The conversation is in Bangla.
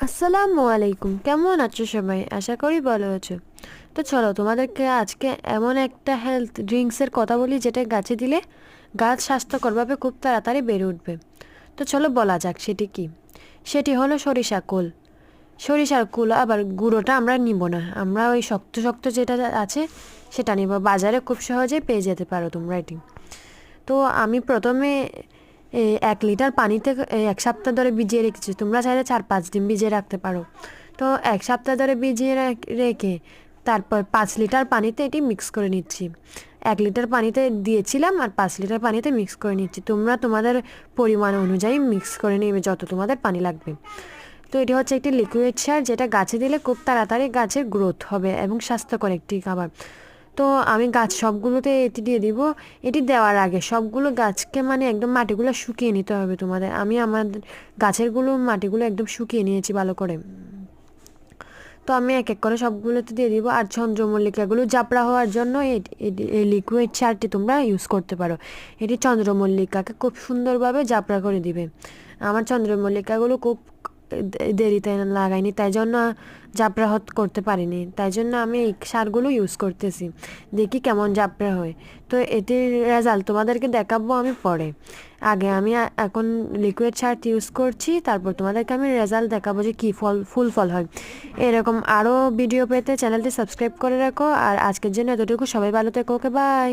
আসসালামু আলাইকুম, কেমন আছো সবাই? আশা করি ভালো আছো। তো চলো তোমাদেরকে আজকে এমন একটা হেলথ ড্রিঙ্কসের কথা বলি যেটা গাছে দিলে গাছ স্বাস্থ্যকরভাবে খুব তাড়াতাড়ি বেড়ে উঠবে। তো চলো বলা যাক সেটি কি। সেটি হলো সরিষা কোল। সরিষার কুল আবার গুঁড়োটা আমরা নিব না, আমরা ওই শক্ত শক্ত যেটা আছে সেটা নিব। বাজারে খুব সহজেই পেয়ে যেতে পারো তোমরা এটি। তো আমি প্রথমে 1 লিটার পানিতে 1 সপ্তাহ ধরে ভিজিয়ে রেখেছি। তোমরা চাইলে 4-5 দিন ভিজিয়ে রাখতে পারো। তো 1 সপ্তাহ ধরে ভিজিয়ে রেখে তারপর 5 লিটার পানিতে এটি মিক্স করে নিচ্ছি। 1 লিটার পানিতে দিয়েছিলাম আর 5 লিটার পানিতে মিক্স করে নিচ্ছি। তোমরা তোমাদের পরিমাণ অনুযায়ী মিক্স করে নেবে যত তোমাদের পানি লাগবে। তো এটি হচ্ছে একটি লিকুইড সার যেটা গাছে দিলে খুব তাড়াতাড়ি গাছের গ্রোথ হবে এবং স্বাস্থ্যকর একটি খাবার। তো আমি গাছ সবগুলোতে এটি দিয়ে দিব। এটি দেওয়ার আগে সবগুলো গাছকে মানে একদম মাটিগুলো শুকিয়ে নিতে হবে তোমাদের। আমি আমাদের গাছেরগুলো মাটিগুলো একদম শুকিয়ে নিয়েছি ভালো করে। তো আমি এক এক করে সবগুলোতে দিয়ে দিব। আর চন্দ্রমল্লিকাগুলো জাপড়া হওয়ার জন্য এই লিকুইড সারটি তোমরা ইউজ করতে পারো। এটি চন্দ্রমল্লিকাকে খুব সুন্দরভাবে জাপড়া করে দিবে। আমার চন্দ্রমল্লিকাগুলো খুব দেরিতে লাগাইনি, তাই জন্য জাপড়া করতে পারিনি, তাই জন্য আমি এই সারগুলো ইউজ করতেছি। দেখি কেমন জাপড়া হয়। তো এটির রেজাল্ট তোমাদেরকে দেখাবো আমি পরে। আগে আমি এখন লিকুইড সার ইউজ করছি, তারপর তোমাদেরকে আমি রেজাল্ট দেখাবো যে কী ফুল ফল হয়। এরকম আরও ভিডিও পেতে চ্যানেলটি সাবস্ক্রাইব করে রাখো। আর আজকের জন্য এতটুকু, সবাই ভালো থেকো, ওকে বাই।